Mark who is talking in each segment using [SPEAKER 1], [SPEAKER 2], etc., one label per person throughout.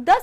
[SPEAKER 1] 10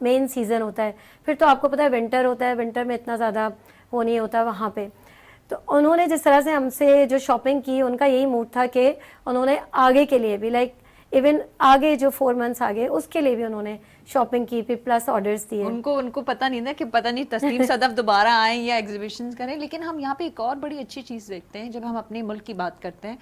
[SPEAKER 2] مین season ہوتا ہے. پھر تو آپ کو پتہ ہے ونٹر ہوتا ہے, ونٹر میں اتنا زیادہ وہ نہیں ہوتا وہاں پہ. تو انہوں نے جس طرح سے ہم سے جو شاپنگ کی, ان کا یہی موڈ تھا کہ انہوں نے آگے کے لیے بھی لائک ایون آگے جو 4 months آگے اس کے لیے بھی انہوں نے شاپنگ کی, پھر پلس آرڈرس دیے.
[SPEAKER 1] ان کو پتہ نہیں نا کہ پتہ نہیں تسنیم صدف دوبارہ آئیں یا ایگزیبیشنز کریں. لیکن ہم یہاں پہ ایک اور بڑی اچھی چیز دیکھتے ہیں جب ہم اپنے ملک کی بات کرتے ہیں.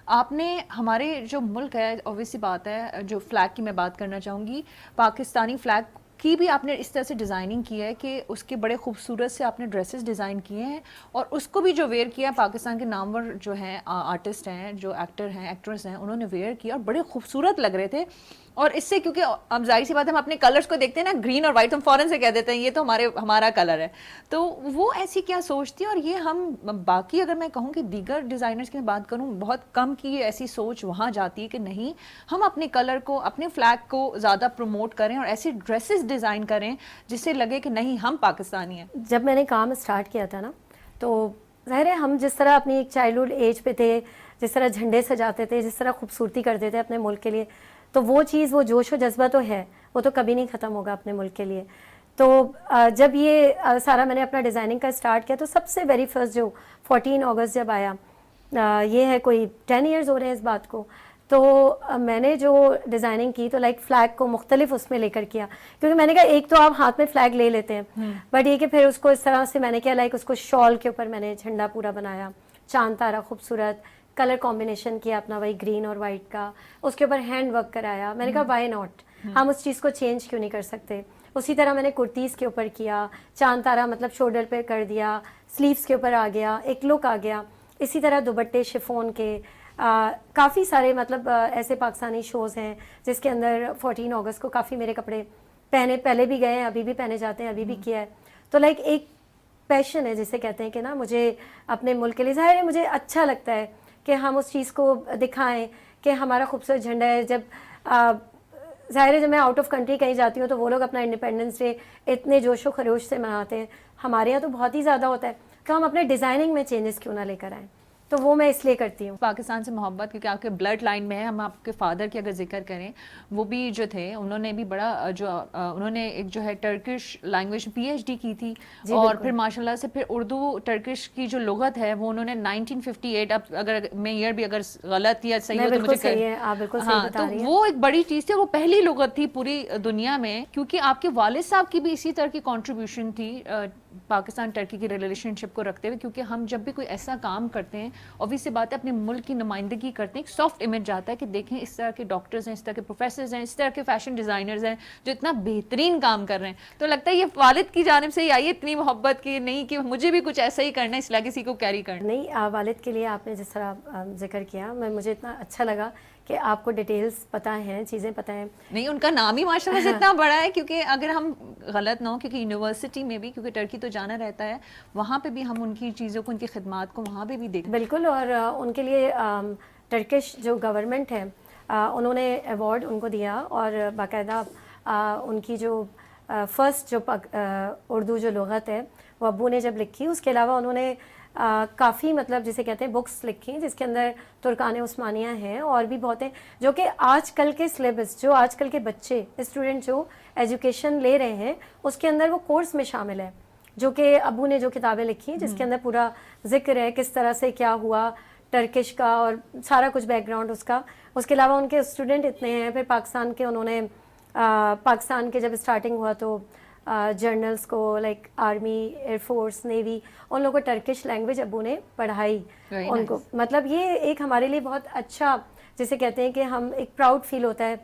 [SPEAKER 1] آپ نے ہمارے جو ملک ہے, obvious سی بات ہے, جو فلیگ کی میں بات کرنا چاہوں گی, پاکستانی فلیگ کی بھی آپ نے اس طرح سے ڈیزائننگ کی ہے کہ اس کے بڑے خوبصورت سے آپ نے ڈریسز ڈیزائن کیے ہیں, اور اس کو بھی جو ویئر کیا پاکستان کے نامور جو ہیں آرٹسٹ ہیں, جو ایکٹر ہیں, ایکٹرس ہیں, انہوں نے ویئر کیا اور بڑے خوبصورت لگ رہے تھے. اور اس سے کیونکہ اب ظاہر سی بات ہے ہم اپنے کلرز کو دیکھتے ہیں نا, گرین اور وائٹ, ہم فوراً سے کہہ دیتے ہیں یہ تو ہمارا کلر ہے. تو وہ ایسی کیا سوچتی ہے, اور یہ ہم باقی اگر میں کہوں کہ دیگر ڈیزائنرز کی میں بات کروں, بہت کم کی ایسی سوچ وہاں جاتی ہے کہ نہیں ہم اپنے کلر کو, اپنے فلیگ کو زیادہ پروموٹ کریں اور ایسی ڈریسز ڈیزائن کریں جس سے لگے کہ نہیں ہم پاکستانی ہیں.
[SPEAKER 2] جب میں نے کام اسٹارٹ کیا تھا نا, تو ظاہر ہے ہم جس طرح اپنی ایک چائلڈہڈ ایج پہ تھے, جس طرح جھنڈے سجاتے تھے, جس طرح خوبصورتی کرتے تھے اپنے ملک کے لیے, تو وہ چیز, وہ جوش و جذبہ تو ہے, وہ تو کبھی نہیں ختم ہوگا اپنے ملک کے لیے. تو جب یہ سارا میں نے اپنا ڈیزائننگ کا اسٹارٹ کیا, تو سب سے ویری فرسٹ جو 14 اگست جب آیا, یہ ہے کوئی 10 ایئرز ہو رہے ہیں اس بات کو, تو میں نے جو ڈیزائننگ کی تو لائک فلیگ کو مختلف اس میں لے کر کیا, کیونکہ میں نے کہا ایک تو آپ ہاتھ میں فلیگ لے لیتے ہیں, بٹ یہ کہ پھر اس کو اس طرح سے میں نے کیا لائک اس کو شال کے اوپر میں نے جھنڈا پورا بنایا, چاند تارا خوبصورت کلر کمبینیشن کیا اپنا وہی گرین اور وائٹ کا, اس کے اوپر ہینڈ ورک کرایا. میں نے کہا وائی ناٹ, ہم اس چیز کو چینج کیوں نہیں کر سکتے. اسی طرح میں نے کرتیز کے اوپر کیا, چاند تارا مطلب شولڈر پہ کر دیا, سلیوز کے اوپر آ گیا, ایک لک آ گیا. اسی طرح دوپٹے شفون کے, کافی سارے مطلب ایسے پاکستانی شوز ہیں جس کے اندر 14 اگست کو کافی میرے کپڑے پہلے بھی گئے ہیں, ابھی بھی پہنے جاتے ہیں, ابھی بھی کیا ہے. تو لائک ایک پیشن ہے جسے کہتے ہیں کہ نا مجھے اپنے ملک کے لیے, ظاہر ہے مجھے اچھا لگتا ہے کہ ہم اس چیز کو دکھائیں کہ ہمارا خوبصورت جھنڈا ہے. جب ظاہر ہے جب میں آؤٹ آف کنٹری کہیں جاتی ہوں تو وہ لوگ اپنا انڈیپینڈنس ڈے اتنے جوش و خروش سے مناتے ہیں, ہمارے یہاں تو بہت ہی زیادہ ہوتا ہے, کہ ہم اپنے ڈیزائننگ میں چینجز کیوں نہ لے کر آئیں. تو وہ میں اس لیے کرتی ہوں.
[SPEAKER 1] پاکستان سے محبت کیونکہ آپ کے بلڈ لائن میں ہے. ہم آپ کے فادر کی اگر ذکر کریں, وہ بھی جو تھے انہوں نے بھی بڑا انہوں نے ایک جو ہے ٹرکش لینگویج PhD کی تھی, اور پھر ماشاء اللہ سے پھر اردو ٹرکش کی جو لغت ہے وہ انہوں نے 1958, اب اگر میں ایئر بھی اگر غلط یا صحیح ہو تو مجھے, ہاں تو وہ ایک بڑی چیز تھی, وہ پہلی لغت تھی پوری دنیا میں, کیونکہ آپ کے والد صاحب کی بھی اسی طرح کی کنٹریبیوشن تھی پاکستان ٹرکی کی ریلیشن شپ کو رکھتے ہوئے. کیونکہ ہم جب بھی کوئی ایسا کام کرتے ہیں, obvious سی بات ہے اپنے ملک کی نمائندگی کرتے ہیں, ایک سافٹ امیج جاتا ہے کہ دیکھیں اس طرح کے ڈاکٹرز ہیں, اس طرح کے پروفیسرز ہیں, اس طرح کے فیشن ڈیزائنرز ہیں جو اتنا بہترین کام کر رہے ہیں. تو لگتا ہے یہ والد کی جانب سے ہی آئی اتنی محبت کی, نہیں کہ مجھے بھی کچھ ایسا ہی کرنا ہے اس لیگیسی کو کیری کرنا.
[SPEAKER 2] نہیں, والد کے لیے آپ نے جس طرح ذکر کیا, مجھے اتنا اچھا لگا کہ آپ کو ڈیٹیلز پتہ ہیں, چیزیں پتہ ہیں.
[SPEAKER 1] نہیں, ان کا نام ہی ماشاءاللہ سے اتنا بڑا ہے, کیونکہ اگر ہم غلط نہ ہو, کیونکہ یونیورسٹی میں بھی, کیونکہ ٹرکی تو جانا رہتا ہے, وہاں پہ بھی ہم ان کی چیزوں کو, ان کی خدمات کو وہاں پہ بھی دیکھیں.
[SPEAKER 2] بالکل, اور ان کے لیے ٹرکش جو گورنمنٹ ہے انہوں نے ایوارڈ ان کو دیا, اور باقاعدہ ان کی جو فرسٹ جو اردو جو لغت ہے وہ ابو نے جب لکھی, اس کے علاوہ انہوں نے کافی مطلب جسے کہتے ہیں بکس لکھی جس کے اندر ترکان عثمانیہ ہیں اور بھی بہت ہیں, جو کہ آج کل کے سلیبس, جو آج کل کے بچے اسٹوڈنٹ جو ایجوکیشن لے رہے ہیں اس کے اندر وہ کورس میں شامل ہے, جو کہ ابو نے جو کتابیں لکھی جس کے اندر پورا ذکر ہے کس طرح سے کیا ہوا ٹرکش کا اور سارا کچھ بیک گراؤنڈ اس کا. اس کے علاوہ ان کے اسٹوڈنٹ اتنے ہیں, پھر پاکستان کے انہوں نے پاکستان کے جب اسٹارٹنگ ہوا تو جرنلس کو like army, air force, navy, ان لوگوں کو ٹرکش لینگویج ابو نے پڑھائی ان کو. مطلب یہ ایک ہمارے لیے بہت اچھا, جسے کہتے ہیں کہ ہم ایک پراؤڈ فیل ہوتا ہے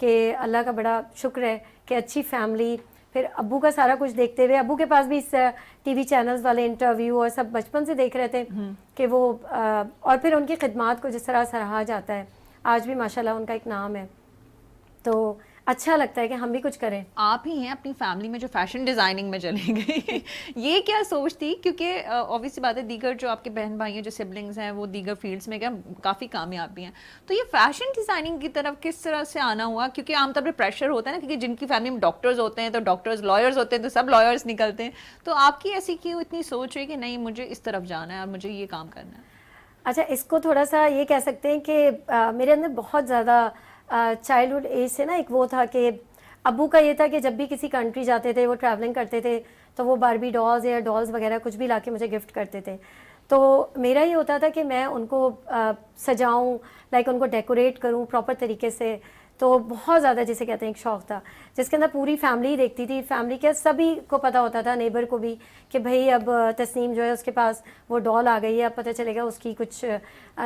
[SPEAKER 2] کہ اللہ کا بڑا شکر ہے کہ اچھی فیملی, پھر ابو کا سارا کچھ دیکھتے ہوئے, ابو کے پاس بھی اس ٹی وی چینلز والے انٹرویو اور سب بچپن سے دیکھ رہے تھے کہ وہ, اور پھر ان کی خدمات کو جس طرح سراہا جاتا ہے, آج بھی ماشاءاللہ ان کا ایک نام ہے, تو اچھا لگتا ہے کہ ہم بھی کچھ کریں.
[SPEAKER 1] آپ ہی ہیں اپنی فیملی میں جو فیشن ڈیزائننگ میں چلیں گئی, یہ کیا سوچ تھی؟ کیونکہ obvious سی بات ہے دیگر جو آپ کے بہن بھائی ہیں, جو سبلنگز ہیں, وہ دیگر فیلڈس میں کیا کافی کامیاب بھی ہیں, تو یہ فیشن ڈیزائننگ کی طرف کس طرح سے آنا ہوا؟ کیونکہ عام طور پہ پریشر ہوتا ہے نا, کیونکہ جن کی فیملی میں ڈاکٹرز ہوتے ہیں تو ڈاکٹرز, لائرز ہوتے ہیں تو سب لائرز نکلتے ہیں, تو آپ کی ایسی کیوں اتنی سوچ ہے کہ نہیں مجھے اس طرف جانا ہے اور مجھے یہ کام کرنا ہے؟
[SPEAKER 2] اچھا, اس کو تھوڑا سا یہ کہہ سکتے ہیں کہ میرے اندر بہت زیادہ چائلڈہڈ ایج سے نا ایک وہ تھا کہ ابو کا یہ تھا کہ جب بھی کسی کنٹری جاتے تھے, وہ ٹریولنگ کرتے تھے, تو وہ باربی ڈالز یا ڈالز وغیرہ کچھ بھی لا کے مجھے گفٹ کرتے تھے. تو میرا یہ ہوتا تھا کہ میں ان کو سجاؤں, لائک ان کو ڈیکوریٹ کروں پراپر طریقے سے. تو بہت زیادہ جسے کہتے ہیں ایک شوق تھا, جس کے اندر پوری فیملی دیکھتی تھی, فیملی کے سبھی کو پتہ ہوتا تھا, نیبر کو بھی, کہ بھئی اب تسنیم جو ہے اس کے پاس وہ ڈال آ گئی ہے, اب پتہ چلے گا اس کی کچھ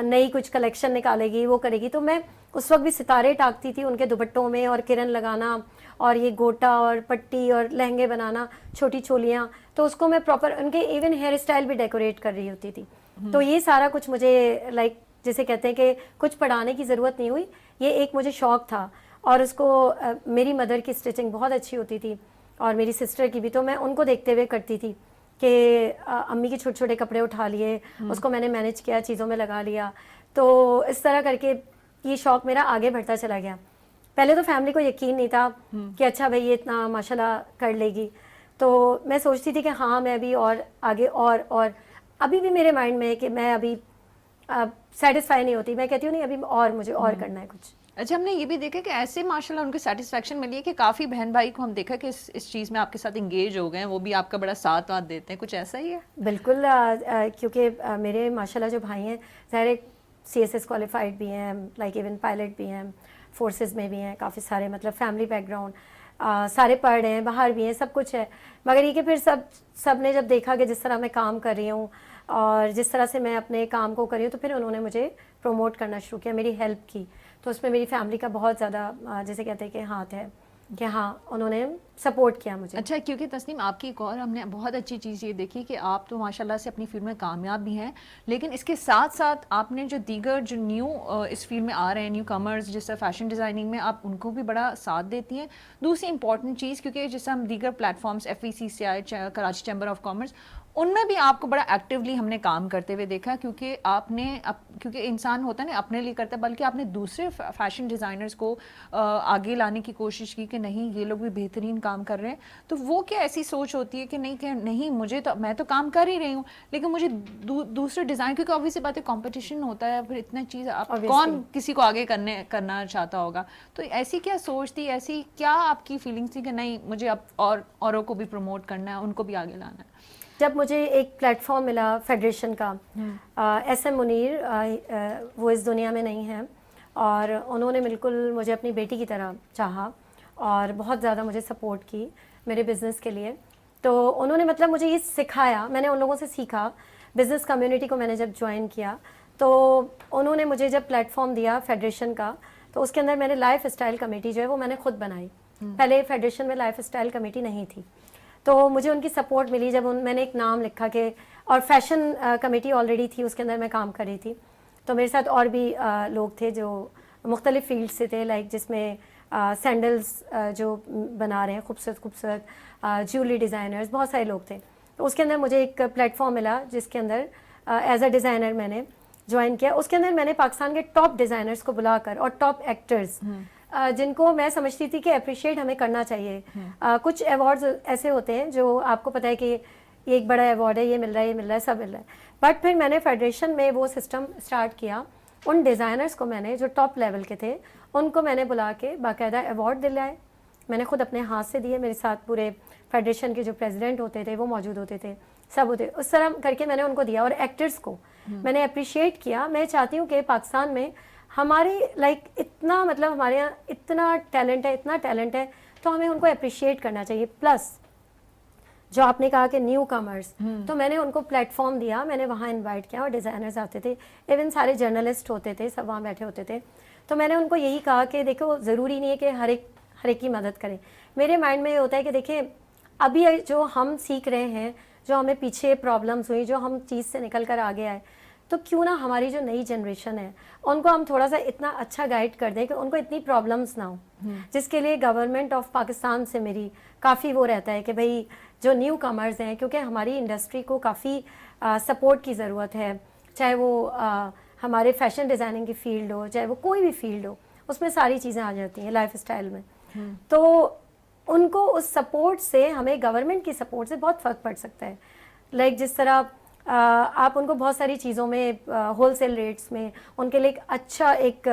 [SPEAKER 2] نئی کچھ کلیکشن نکالے گی, وہ کرے گی. تو میں اس وقت بھی ستارے ٹاکتی تھی ان کے دوپٹوں میں, اور کرن لگانا, اور یہ گوٹا اور پٹی اور لہنگے بنانا, چھوٹی چولیاں, تو اس کو میں پراپر ان کے ایون ہیئر اسٹائل بھی ڈیکوریٹ کر رہی ہوتی تھی. تو یہ سارا کچھ مجھے لائک جسے کہتے ہیں کہ کچھ پڑھانے کی ضرورت نہیں ہوئی, یہ ایک مجھے شوق تھا. اور اس کو میری مدر کی اسٹچنگ بہت اچھی ہوتی تھی, اور میری سسٹر کی بھی, تو میں ان کو دیکھتے ہوئے کرتی تھی کہ امی کے چھوٹے چھوٹے کپڑے اٹھا لیے, اس کو میں نے مینیج کیا, چیزوں میں لگا لیا. تو اس طرح کر کے یہ شوق میرا آگے بڑھتا چلا گیا. پہلے تو فیملی کو یقین نہیں تھا کہ اچھا بھائی یہ اتنا ماشاء اللہ کر لے گی. تو میں سوچتی تھی کہ ہاں میں ابھی اور آگے اور ابھی بھی میرے مائنڈ میں ہے کہ میں ابھی سیٹسفائی نہیں ہوتی, میں کہتی ہوں نہیں ابھی اور مجھے اور کرنا ہے کچھ.
[SPEAKER 1] اچھا, ہم نے یہ بھی دیکھا کہ ایسے ماشاء اللہ ان کو سیٹسفیکشن ملی ہے کہ کافی بہن بھائی کو ہم دیکھا کہ اس چیز میں آپ کے ساتھ انگیج ہو گئے ہیں, وہ بھی آپ کا بڑا ساتھ واتھ دیتے ہیں, کچھ ایسا ہی ہے؟
[SPEAKER 2] بالکل, کیونکہ میرے ماشاء اللہ جو بھائی ہیں ظاہر CSS کوالیفائڈ بھی ہیں, لائک ایون پائلٹ بھی ہیں, فورسز میں بھی ہیں کافی سارے, مطلب فیملی بیک گراؤنڈ سارے پڑھ رہے ہیں, باہر بھی ہیں, سب کچھ ہے. مگر یہ کہ پھر سب نے جب دیکھا کہ جس طرح میں کام کر رہی ہوں اور جس طرح سے میں اپنے کام کو کر رہی ہوں, تو پھر انہوں نے مجھے پروموٹ کرنا شروع کیا, میری ہیلپ کی. تو اس میں میری فیملی کا بہت زیادہ جیسے کہتے ہیں کہ ہاتھ ہے, کہ ہاں انہوں نے سپورٹ کیا مجھے.
[SPEAKER 1] اچھا, کیونکہ تسنیم آپ کی ایک اور ہم نے بہت اچھی چیز یہ دیکھی کہ آپ تو ماشاء اللہ سے اپنی فیلڈ میں کامیاب بھی ہیں, لیکن اس کے ساتھ ساتھ آپ نے جو دیگر جو نیو اس فیلڈ میں آ رہے ہیں, نیو کمرز, جس طرح فیشن ڈیزائننگ میں, آپ ان کو بھی بڑا ساتھ دیتی ہیں. دوسری امپورٹنٹ چیز, کیونکہ جس طرح ہم دیگر platforms FECCI, Karachi chamber of commerce, ان میں بھی آپ کو بڑا ایکٹیولی ہم نے کام کرتے ہوئے دیکھا, کیونکہ آپ نے کیونکہ انسان ہوتا ہے نا اپنے لیے کرتا ہے, بلکہ آپ نے دوسرے فیشن ڈیزائنرز کو آگے لانے کی کوشش کی کہ نہیں یہ لوگ بھی بہترین کام کر رہے ہیں. تو وہ کیا ایسی سوچ ہوتی ہے کہ نہیں مجھے تو, میں تو کام کر ہی رہی ہوں, لیکن مجھے دوسرے ڈیزائن, کیونکہ obviously بات ہے کمپٹیشن ہوتا ہے, پھر اتنا چیز آپ کون کسی کو آگے کرنا چاہتا ہوگا. تو ایسی کیا سوچ تھی, ایسی کیا آپ کی فیلنگس تھی کہ نہیں مجھے اب اوروں کو بھی پروموٹ کرنا ہے, ان کو بھی آگے لانا ہے؟
[SPEAKER 2] جب مجھے ایک پلیٹ فارم ملا فیڈریشن کا, SM منیر, وہ اس دنیا میں نہیں ہیں, اور انہوں نے بالکل مجھے اپنی بیٹی کی طرح چاہا اور بہت زیادہ مجھے سپورٹ کی میرے بزنس کے لیے. تو انہوں نے مطلب مجھے یہ سکھایا, میں نے ان لوگوں سے سیکھا. بزنس کمیونٹی کو میں نے جب جوائن کیا تو انہوں نے مجھے جب پلیٹ فارم دیا فیڈریشن کا, تو اس کے اندر میں نے لائف اسٹائل کمیٹی جو ہے وہ میں نے خود بنائی. پہلے فیڈریشن میں لائف اسٹائل کمیٹی نہیں تھی, تو مجھے ان کی سپورٹ ملی جب میں نے ایک نام لکھا کہ, اور فیشن کمیٹی آلریڈی تھی, اس کے اندر میں کام کر رہی تھی. تو میرے ساتھ اور بھی لوگ تھے جو مختلف فیلڈ سے تھے, لائک جس میں سینڈلز جو بنا رہے ہیں خوبصورت جیولری ڈیزائنرز, بہت سارے لوگ تھے. تو اس کے اندر مجھے ایک پلیٹ فارم ملا جس کے اندر ایز اے ڈیزائنر میں نے جوائن کیا. اس کے اندر میں نے پاکستان کے ٹاپ ڈیزائنرز کو بلا کر, اور ٹاپ ایکٹرز جن کو میں سمجھتی تھی کہ اپریشیٹ ہمیں کرنا چاہیے. کچھ ایوارڈز ایسے ہوتے ہیں جو آپ کو پتہ ہے کہ یہ ایک بڑا ایوارڈ ہے, یہ مل رہا ہے, سب مل رہا ہے. بٹ پھر میں نے فیڈریشن میں وہ سسٹم اسٹارٹ کیا, ان ڈیزائنرز کو میں نے جو ٹاپ لیول کے تھے ان کو میں نے بلا کے باقاعدہ ایوارڈ دلائے. میں نے خود اپنے ہاتھ سے دیے, میرے ساتھ پورے فیڈریشن کے جو پریزیڈنٹ ہوتے تھے وہ موجود ہوتے تھے, سب ہوتے, اس طرح کر کے میں نے ان کو دیا. اور ایکٹرز کو میں نے اپریشیٹ کیا. میں چاہتی ہوں کہ پاکستان میں ہمارے لائک اتنا, مطلب ہمارے یہاں اتنا ٹیلنٹ ہے, تو ہمیں ان کو اپریشیٹ کرنا چاہیے. پلس جو آپ نے کہا کہ نیو کمرز, تو میں نے ان کو پلیٹ فارم دیا, میں نے وہاں انوائٹ کیا, اور ڈیزائنرز آتے تھے, ایون سارے جرنلسٹ ہوتے تھے, سب وہاں بیٹھے ہوتے تھے. تو میں نے ان کو یہی کہا کہ دیکھو ضروری نہیں ہے کہ ہر ایک کی مدد کریں. میرے مائنڈ میں یہ ہوتا ہے کہ دیکھیں ابھی جو ہم سیکھ رہے ہیں, جو ہمیں پیچھے پرابلمس ہوئی, جو ہم چیز سے نکل کر آگے آئے, تو کیوں نہ ہماری جو نئی جنریشن ہے ان کو ہم تھوڑا سا اتنا اچھا گائیڈ کر دیں کہ ان کو اتنی پرابلمس نہ ہو. جس کے لیے گورنمنٹ آف پاکستان سے میری کافی وہ رہتا ہے کہ بھئی جو نیو کمرز ہیں, کیونکہ ہماری انڈسٹری کو کافی سپورٹ کی ضرورت ہے, چاہے وہ ہمارے فیشن ڈیزائننگ کی فیلڈ ہو, چاہے وہ کوئی بھی فیلڈ ہو, اس میں ساری چیزیں آ جاتی ہیں لائف اسٹائل میں. تو ان کو اس سپورٹ سے, ہمیں گورنمنٹ کی سپورٹ سے بہت فرق پڑ سکتا ہے. لائک جس طرح آپ ان کو بہت ساری چیزوں میں ہول سیل ریٹس میں ان کے لیے ایک اچھا ایک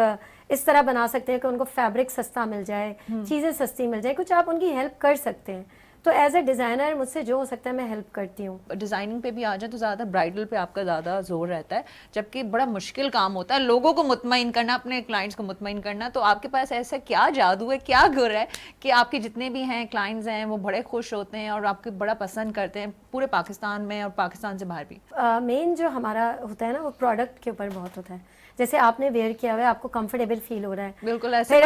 [SPEAKER 2] اس طرح بنا سکتے ہیں کہ ان کو فیبرک سستا مل جائے, چیزیں سستی مل جائیں, کچھ آپ ان کی ہیلپ کر سکتے ہیں. تو ایز اے ڈیزائنر مجھ سے جو ہو سکتا ہے میں ہیلپ کرتی ہوں.
[SPEAKER 1] ڈیزائننگ پہ بھی آ جائیں تو زیادہ برائڈل پہ آپ کا زیادہ زور رہتا ہے, جبکہ بڑا مشکل کام ہوتا ہے لوگوں کو مطمئن کرنا, اپنے کلائنٹس کو مطمئن کرنا. تو آپ کے پاس ایسا کیا جادو ہے, کیا گر ہے کہ آپ کے جتنے بھی ہیں کلائنٹس ہیں وہ بڑے خوش ہوتے ہیں اور آپ کو بڑا پسند کرتے ہیں پورے پاکستان میں اور پاکستان سے باہر بھی؟
[SPEAKER 2] مین جو ہمارا ہوتا ہے نا وہ پروڈکٹ کے اوپر بہت ہوتا ہے. جیسے آپ نے ویئر کیا ہوا ہے, آپ کو کمفرٹیبل فیل ہو رہا ہے,
[SPEAKER 1] بالکل ایسے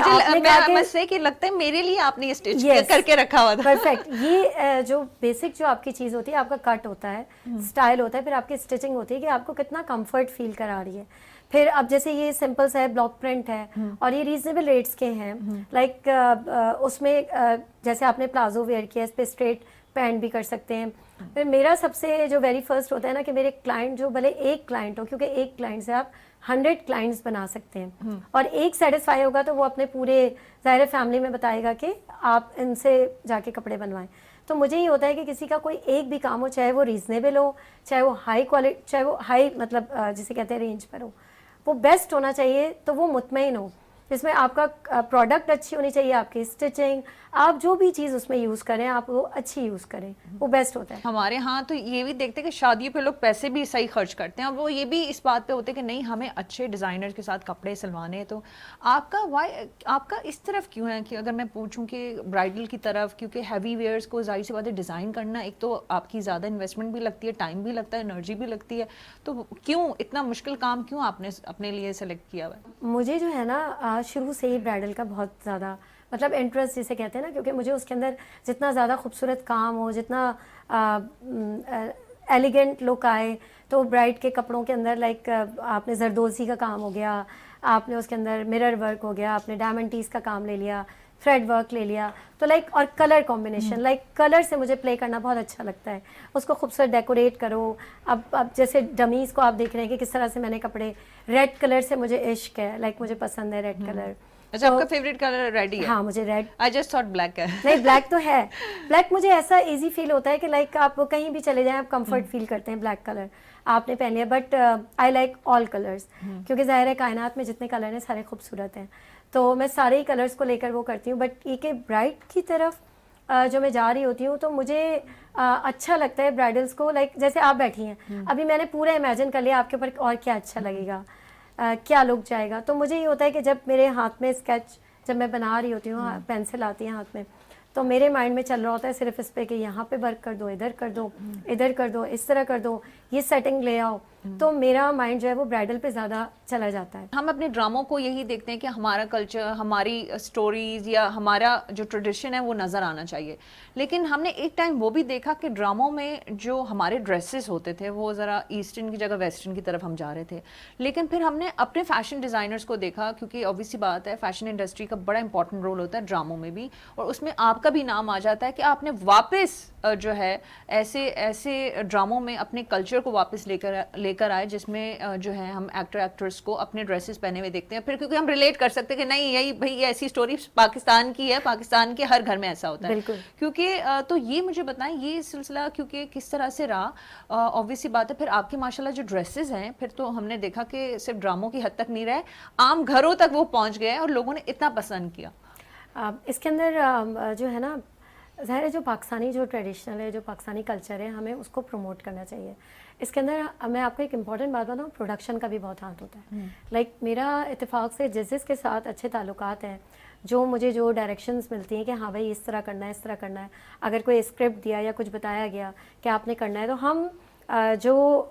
[SPEAKER 1] مجھے کہ لگتا ہے میرے لیے آپ نے یہ اسٹچ کر کے رکھا ہوا تھا.
[SPEAKER 2] پرفیکٹ. یہ جو بیسک جو آپ کی چیز ہوتی ہے, آپ کا کٹ ہوتا ہے, اسٹائل ہوتا ہے, پھر آپ کی اسٹچنگ ہوتی ہے کہ آپ کو کتنا کمفرٹ فیل کرا رہی ہے. پھر اب جیسے یہ سمپل سا ہے, بلاک پرنٹ ہے اور یہ ریزنیبل ریٹس کے ہیں. لائک اس میں جیسے آپ نے پلازو ویئر کیا, اس پہ اسٹریٹ پینٹ بھی کر سکتے ہیں. پھر میرا سب سے جو ویری فرسٹ ہوتا ہے نا کہ میرے کلائنٹ جو بھلے ایک کلائنٹ ہو, کیونکہ ایک کلائنٹ سے آپ 100 کلائنٹس بنا سکتے ہیں, اور ایک سیٹسفائی ہوگا تو وہ اپنے پورے ظاہر فیملی میں بتائے گا کہ آپ ان سے جا کے کپڑے بنوائیں. تو مجھے یہ ہوتا ہے کہ کسی کا کوئی ایک بھی کام ہو, چاہے وہ ریزنیبل ہو, چاہے وہ ہائی کوالٹی, چاہے وہ ہائی مطلب جسے کہتے ہیں رینج پر ہو, وہ بیسٹ ہونا چاہیے. تو وہ مطمئن ہو, جس میں آپ کا پروڈکٹ اچھی ہونی چاہیے, آپ کی اسٹچنگ, آپ جو بھی چیز اس میں یوز کریں آپ وہ اچھی یوز کریں, وہ بیسٹ ہوتا ہے.
[SPEAKER 1] ہمارے ہاں تو یہ بھی دیکھتے ہیں کہ شادیوں پہ لوگ پیسے بھی صحیح خرچ کرتے ہیں, اور وہ یہ بھی اس بات پہ ہوتے ہیں کہ نہیں ہمیں اچھے ڈیزائنر کے ساتھ کپڑے سلوانے ہیں. تو آپ کا اس طرف کیوں ہے کہ اگر میں پوچھوں کہ برائڈل کی طرف, کیونکہ ہیوی ویئرس کو ظاہر سی بات ہے ڈیزائن کرنا, ایک تو آپ کی زیادہ انویسٹمنٹ بھی لگتی ہے, ٹائم بھی لگتا ہے, انرجی بھی لگتی ہے, تو کیوں اتنا مشکل کام کیوں آپ نے اپنے لیے سلیکٹ کیا ہوا ہے؟
[SPEAKER 2] مجھے جو ہے نا شروع سے ہی برائڈل کا بہت زیادہ مطلب انٹرسٹ جسے کہتے ہیں نا, کیونکہ مجھے اس کے اندر جتنا زیادہ خوبصورت کام ہو, جتنا ایلیگنٹ لک آئے, تو برائڈ کے کپڑوں کے اندر لائک آپ نے زردوزی کا کام ہو گیا, آپ نے اس کے اندر مرر ورک ہو گیا, آپ نے ڈائمنڈ ٹیز کا کام لے لیا, تھریڈ ورک لے لیا, تو لائک اور کلر کمبینیشن, لائک کلر سے مجھے پلے کرنا بہت اچھا لگتا ہے. اس کو خوبصورت ڈیکوریٹ کرو. اب جیسے ڈمیز کو آپ دیکھ رہے ہیں کہ کس طرح سے میں نے کپڑے, ریڈ کلر سے مجھے عشق ہے, لائک مجھے پسند ہے ریڈ کلر.
[SPEAKER 1] اچھا, آپ کا فیوریٹ کلر ریڈ ہی ہے؟
[SPEAKER 2] ہاں مجھے red.
[SPEAKER 1] I just thought black ہے.
[SPEAKER 2] نہیں بلیک تو ہے, بلیک مجھے ایسا ایزی فیل ہوتا ہے کہ لائک آپ کہیں بھی چلے جائیں آپ کمفرٹ فیل کرتے ہیں, بلیک کلر آپ نے پہن لیا. But I like all colours, کیونکہ ظاہر ہے کائنات میں جتنے کلر ہیں سارے خوبصورت ہیں, تو میں سارے ہی کلرس کو لے کر وہ کرتی ہوں. بٹ یہ کہ برائڈ کی طرف جو میں جا رہی ہوتی ہوں تو مجھے اچھا لگتا ہے برائڈلس کو, لائک جیسے آپ بیٹھی ہیں ابھی, میں نے پورا امیجن کر لیا آپ کے اوپر اور کیا اچھا لگے گا, کیا لک جائے گا. تو مجھے یہ ہوتا ہے کہ جب میرے ہاتھ میں اسکیچ جب میں بنا رہی ہوتی ہوں, پینسل آتی ہے ہاتھ میں, تو میرے مائنڈ میں چل رہا ہوتا ہے صرف اس پہ کہ یہاں پہ ورک کر دو, ادھر کر دو, ادھر کر دو, اس طرح کر دو, یہ سیٹنگ لے آؤ. تو میرا مائنڈ جو ہے وہ برائڈل پہ زیادہ چلا جاتا ہے.
[SPEAKER 1] ہم اپنے ڈراموں کو یہی دیکھتے ہیں کہ ہمارا کلچر, ہماری اسٹوریز یا ہمارا جو ٹریڈیشن ہے وہ نظر آنا چاہیے, لیکن ہم نے ایک ٹائم وہ بھی دیکھا کہ ڈراموں میں جو ہمارے ڈریسز ہوتے تھے وہ ذرا ایسٹرن کی جگہ ویسٹرن کی طرف ہم جا رہے تھے. لیکن پھر ہم نے اپنے فیشن ڈیزائنرز کو دیکھا, کیونکہ obvious سی بات ہے فیشن انڈسٹری کا بڑا امپورٹنٹ رول ہوتا ہے ڈراموں میں بھی, اور اس میں آپ کا بھی نام آ جاتا ہے کہ آپ نے واپس جو ہے ایسے ڈراموں میں اپنے کلچر کو واپس لے کر آئے, جس میں جو ہے ہم ایکٹر ایکٹرس کو اپنے ڈریسز پہنے ہوئے دیکھتے ہیں. پھر کیونکہ ہم ریلیٹ کر سکتے ہیں کہ نہیں یہی بھائی ایسی اسٹوری پاکستان کی ہے, پاکستان کے ہر گھر میں ایسا ہوتا ہے. کیونکہ تو یہ مجھے بتائیں یہ سلسلہ کیونکہ کس طرح سے رہا. obvious سی بات ہے پھر آپ کی ماشاءاللہ جو ڈریسز ہیں پھر تو ہم نے دیکھا کہ صرف ڈراموں کی حد تک نہیں رہے, عام گھروں تک وہ پہنچ گئے اور لوگوں نے اتنا پسند کیا.
[SPEAKER 2] اس کے اندر جو ہے نا ظاہر ہے جو پاکستانی جو ٹریڈیشنل ہے, جو پاکستانی کلچر ہے, ہمیں اس کو پروموٹ کرنا چاہیے. اس کے اندر میں آپ کو ایک امپورٹنٹ بات بتاؤں, پروڈکشن کا بھی بہت ہاتھ ہوتا ہے. لائک میرا اتفاق سے جس کے ساتھ اچھے تعلقات ہیں, جو مجھے جو ڈائریکشنز ملتی ہیں کہ ہاں بھائی اس طرح کرنا ہے, اس طرح کرنا ہے, اگر کوئی اسکرپٹ دیا یا کچھ بتایا گیا کہ آپ نے کرنا ہے, تو ہم جو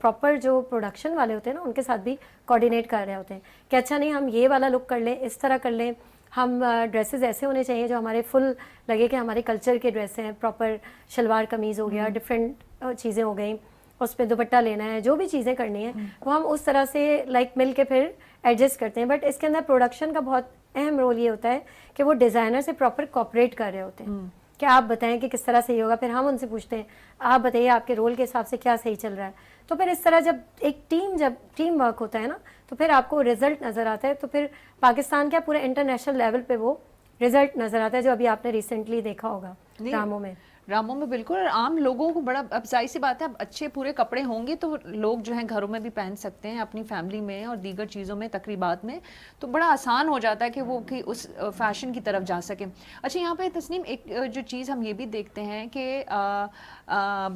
[SPEAKER 2] پراپر جو پروڈکشن والے ہوتے ہیں نا ان کے ساتھ بھی کوآرڈینیٹ کر رہے ہوتے ہیں کہ اچھا نہیں ہم یہ والا لک کر لیں, اس طرح کر لیں, ہم ڈریسز ایسے ہونے چاہیے جو ہمارے فل لگے کہ ہمارے کلچر کے ڈریس ہیں, پراپر شلوار قمیض ہو گیا, ڈفرینٹ چیزیں ہو گئیں, اس پہ دوپٹہ لینا ہے, جو بھی چیزیں کرنی ہیں وہ ہم اس طرح سے لائک مل کے پھر ایڈجسٹ کرتے ہیں. بٹ اس کے اندر پروڈکشن کا بہت اہم رول یہ ہوتا ہے کہ وہ ڈیزائنر سے پراپر کوآپریٹ کر رہے ہوتے ہیں کہ آپ بتائیں کہ کس طرح صحیح ہوگا. پھر ہم ان سے پوچھتے ہیں آپ بتائیے آپ کے رول کے حساب سے کیا صحیح چل رہا ہے. تو پھر اس طرح جب ایک ٹیم ورک ہوتا ہے نا تو پھر آپ کو رزلٹ نظر آتا ہے. تو پھر پاکستان کا پورے انٹرنیشنل لیول پہ وہ رزلٹ نظر آتا ہے, جو ابھی آپ نے ریسنٹلی دیکھا ہوگا ڈراموں میں.
[SPEAKER 1] ڈراموں میں بالکل. اور عام لوگوں کو بڑا, اب ظاہر سی بات ہے, اب اچھے پورے کپڑے ہوں گے تو لوگ جو ہیں گھروں میں بھی پہن سکتے ہیں, اپنی فیملی میں اور دیگر چیزوں میں, تقریبات میں, تو بڑا آسان ہو جاتا ہے کہ وہ کہ اس فیشن کی طرف جا سکیں. اچھا یہاں پہ تسنیم ایک جو چیز ہم یہ بھی دیکھتے ہیں کہ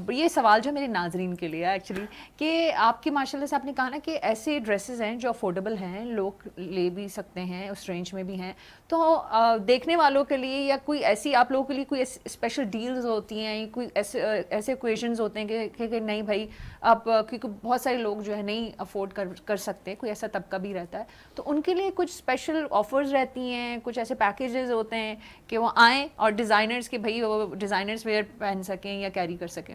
[SPEAKER 1] یہ سوال جو میرے ناظرین کے لیے ایکچولی, کہ آپ کی ماشاء اللہ سے آپ نے کہا نا کہ ایسے ڈریسز ہیں جو افورڈیبل ہیں, لوگ لے بھی سکتے ہیں, اس رینج میں بھی ہیں, تو دیکھنے والوں کے لیے یا کوئی ایسی آپ لوگوں کے لیے کوئی اسپیشل ڈیلز ہوتی ہیں, کوئی ایسے اوکیزنز ہوتے ہیں کہ نہیں بھائی آپ, کیونکہ بہت سارے لوگ جو ہے نہیں افورڈ کر سکتے, کوئی ایسا طبقہ بھی رہتا ہے, تو ان کے لیے کچھ اسپیشل آفرز رہتی ہیں, کچھ ایسے پیکیجز ہوتے ہیں کہ وہ آئیں اور ڈیزائنرز کے بھائی وہ ڈیزائنرز ویئر پہن سکیں یا کیری کر سکیں؟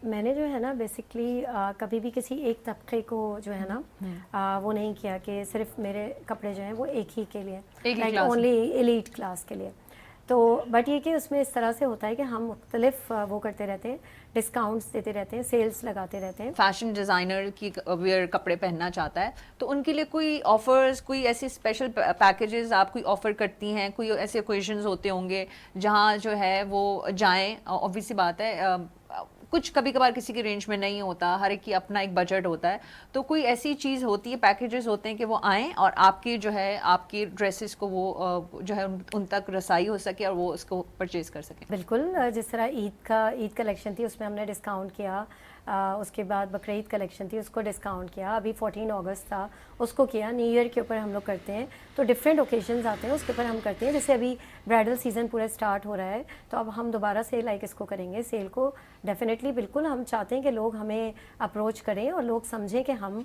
[SPEAKER 2] میں نے جو ہے نا بیسکلی کبھی بھی کسی ایک طبقے کو جو ہے نا وہ نہیں کیا کہ صرف میرے کپڑے جو ہیں وہ ایک ہی کے لیے, لائک اونلی ایلیٹ کلاس کے لیے. تو بٹ یہ کہ اس میں اس طرح سے ہوتا ہے کہ ہم مختلف وہ کرتے رہتے ہیں, ڈسکاؤنٹس دیتے رہتے ہیں, سیلس لگاتے رہتے ہیں.
[SPEAKER 1] فیشن ڈیزائنر کی ویئر کپڑے پہننا چاہتا ہے تو ان کے لیے کوئی آفرز, کوئی ایسی اسپیشل پیکیجز آپ کوئی آفر کرتی ہیں, کوئی ایسے اوکیزنز ہوتے ہوں گے جہاں جو ہے وہ جائیں, obvious سی بات ہے کچھ کبھی کبھار کسی کی رینج میں نہیں ہوتا, ہر ایک کی اپنا ایک بجٹ ہوتا ہے, تو کوئی ایسی چیز ہوتی ہے, پیکیجز ہوتے ہیں کہ وہ آئیں اور آپ کی جو ہے آپ کی ڈریسز کو وہ جو ہے ان تک رسائی ہو سکے اور وہ اس کو پرچیز کر سکیں؟
[SPEAKER 2] بالکل, جس طرح عید کلیکشن تھی اس میں ہم نے ڈسکاؤنٹ کیا, اس کے بعد بقرعید کلیکشن تھی اس کو ڈسکاؤنٹ کیا, ابھی 14 اگست تھا اس کو کیا, نیو ایئر کے اوپر ہم لوگ کرتے ہیں, تو ڈفرینٹ اوکیزنز آتے ہیں اس کے اوپر ہم کرتے ہیں. جیسے ابھی برائڈل سیزن پورا اسٹارٹ ہو رہا ہے تو اب ہم دوبارہ سے لائک اس کو کریں گے, سیل کو ڈیفینیٹلی بالکل ہم چاہتے ہیں کہ لوگ ہمیں اپروچ کریں اور لوگ سمجھیں کہ ہم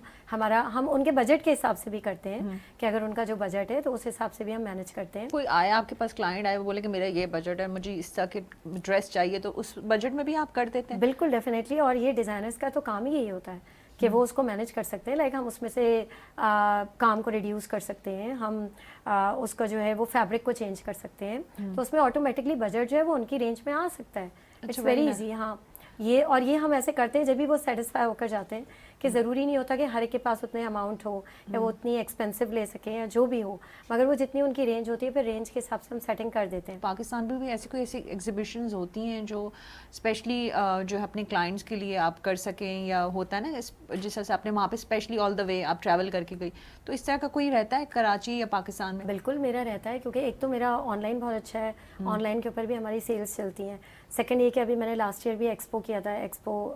[SPEAKER 2] ان کے بجٹ کے حساب سے بھی کرتے ہیں, کہ اگر ان کا جو بجٹ ہے تو اس حساب سے بھی ہم مینیج کرتے ہیں.
[SPEAKER 1] کوئی آیا آپ کے پاس کلائنٹ آئے وہ بولے کہ میرا یہ بجٹ ہے, مجھے اس طرح کے ڈریس چاہیے, تو اس بجٹ میں بھی آپ کر دیتے ہیں؟
[SPEAKER 2] بالکل ڈیفینیٹلی, اور یہ ڈیزائنرز کا تو کام ہی یہی ہوتا ہے کہ وہ اس کو مینیج کر سکتے ہیں, لائک ہم اس میں سے کام کو ریڈیوس کر سکتے ہیں, ہم اس کا جو ہے وہ فیبرک کو چینج کر سکتے ہیں, تو اس میں آٹومیٹکلی بجٹ جو ہے وہ ان کی رینج میں آ سکتا ہے. It's very easy. ہاں یہ ہم ایسے کرتے ہیں جب بھی وہ سیٹسفائی ہو کر جاتے ہیں, کہ ضروری نہیں ہوتا کہ ہر ایک کے پاس اتنے اماؤنٹ ہو یا وہ اتنی ایکسپینسو لے سکیں یا جو بھی ہو, مگر وہ جتنی ان کی رینج ہوتی ہے پھر رینج کے حساب سے ہم سیٹنگ کر دیتے ہیں.
[SPEAKER 1] پاکستان میں بھی ایسی کوئی ایسی ایگزیبیشنز ہوتی ہیں جو اسپیشلی جو ہے اپنے کلائنٹس کے لیے آپ کر سکیں, یا ہوتا ہے نا جس طرح سے آپ نے وہاں پہ اسپیشلی آل دا وے آپ ٹریول کر کے گئی, تو اس طرح کا کوئی رہتا ہے کراچی یا پاکستان میں؟
[SPEAKER 2] بالکل میرا رہتا ہے, کیونکہ ایک تو میرا آن لائن بہت اچھا ہے, آن لائن کے اوپر بھی ہماری سیلس چلتی ہیں. سیکنڈ یہ کہ ابھی میں نے لاسٹ ایئر بھی ایکسپو کیا تھا, ایکسپو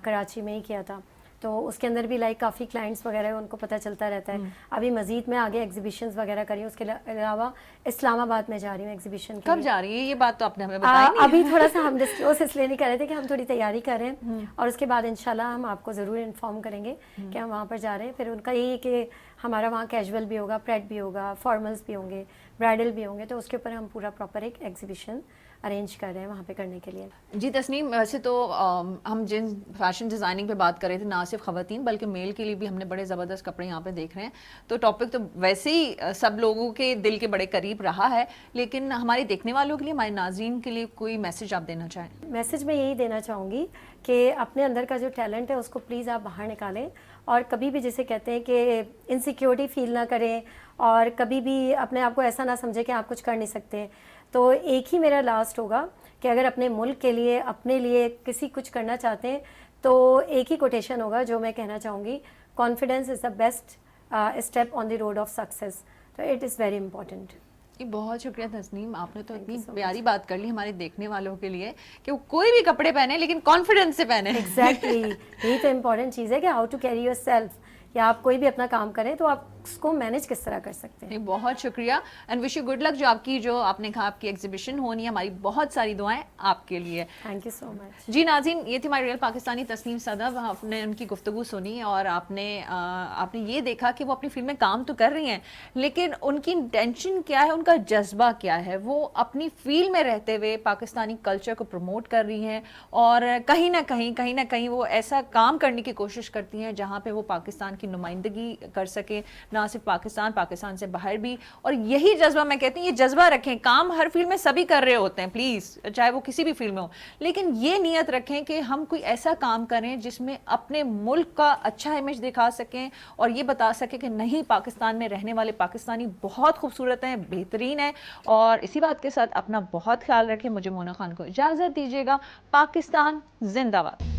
[SPEAKER 2] کراچی میں ہی کیا تھا, تو اس کے اندر بھی لائک کافی کلائنٹس وغیرہ ان کو پتہ چلتا رہتا ہے. ابھی مزید میں آگے ایگزیبیشنز وغیرہ کری ہوں, اس کے علاوہ اسلام آباد میں جا رہی ہوں ایگزیبیشن.
[SPEAKER 1] کب جا رہی ہے یہ بات تو آپ نے ہمیں بتائی نہیں.
[SPEAKER 2] ابھی تھوڑا سا ہم ڈسکلوز اس لیے نہیں کر رہے تھے کہ ہم تھوڑی تیاری کر رہے ہیں, اور اس کے بعد انشاءاللہ ہم آپ کو ضرور انفارم کریں گے کہ ہم وہاں پر جا رہے ہیں. پھر ان کا یہی کہ ہمارا وہاں کیجول بھی ہوگا, پریڈ بھی ہوگا, فارملز بھی ہوں گے, برائڈل بھی ہوں گے, تو اس کے اوپر ہم پورا پراپر ایک ایگزیبیشن ارینج کر رہے ہیں وہاں پہ کرنے کے لیے.
[SPEAKER 1] جی تسنیم, ویسے تو ہم جن فیشن ڈیزائننگ پہ بات کر رہے تھے, نہ صرف خواتین بلکہ میل کے لیے بھی ہم نے بڑے زبردست کپڑے یہاں پہ دیکھ رہے ہیں, تو ٹاپک تو ویسے ہی سب لوگوں کے دل کے بڑے قریب رہا ہے, لیکن ہمارے دیکھنے والوں کے لیے, ہمارے ناظرین کے لیے کوئی میسج آپ دینا چاہیں؟
[SPEAKER 2] میسج میں یہی دینا چاہوں گی کہ اپنے اندر کا جو ٹیلنٹ ہے اس کو پلیز آپ باہر نکالیں, اور کبھی بھی جسے کہتے ہیں کہ انسیکیورٹی فیل نہ کریں, اور کبھی بھی اپنے آپ کو ایسا نہ سمجھیں کہ آپ کچھ کر نہیں سکتے. تو ایک ہی میرا لاسٹ ہوگا کہ اگر اپنے ملک کے لیے, اپنے لیے کسی کچھ کرنا چاہتے ہیں تو ایک ہی کوٹیشن ہوگا جو میں کہنا چاہوں گی, confidence is the best step on the road of success. تو اٹ از ویری امپورٹنٹ.
[SPEAKER 1] بہت شکریہ تسنیم, آپ نے تو اتنی پیاری بات کر لی ہمارے دیکھنے والوں کے لیے کہ وہ کوئی بھی کپڑے پہنے لیکن کانفیڈنس سے پہنے.
[SPEAKER 2] ایگزیکٹلی, یہی تو امپورٹنٹ چیز ہے کہ how to carry yourself, یا آپ کوئی بھی اپنا کام کریں تو آپ اس کو مینیج کس طرح کر سکتے ہیں.
[SPEAKER 1] بہت شکریہ, and wish you good luck. جو آپ نے کہا آپ کی ایگزیبیشن ہونی ہے, ہماری بہت ساری دعائیں آپ کے لیے.
[SPEAKER 2] تھینک یو سو مچ.
[SPEAKER 1] جی ناظرین, یہ تھی ہماری ریئل پاکستانی تسنیم صدف. آپ نے ان کی گفتگو سنی اور آپ نے یہ دیکھا کہ وہ اپنی فلم میں کام تو کر رہی ہیں, لیکن ان کی انٹینشن کیا ہے, ان کا جذبہ کیا ہے. وہ اپنی فیلڈ میں رہتے ہوئے پاکستانی کلچر کو پروموٹ کر رہی ہیں, اور کہیں نہ کہیں وہ ایسا کام کرنے کی کوشش کرتی ہیں جہاں پہ وہ پاکستان کی نمائندگی کر سکیں, نہ صرف پاکستان سے باہر بھی. اور یہی جذبہ میں کہتی ہوں, یہ جذبہ رکھیں. کام ہر فیلڈ میں سبھی کر رہے ہوتے ہیں پلیز, چاہے وہ کسی بھی فیلڈ میں ہو, لیکن یہ نیت رکھیں کہ ہم کوئی ایسا کام کریں جس میں اپنے ملک کا اچھا امیج دکھا سکیں اور یہ بتا سکیں کہ نہیں, پاکستان میں رہنے والے پاکستانی بہت خوبصورت ہیں, بہترین ہیں. اور اسی بات کے ساتھ اپنا بہت خیال رکھیں. مجھے مونا خان کو اجازت دیجیے گا. پاکستان زندہ باد.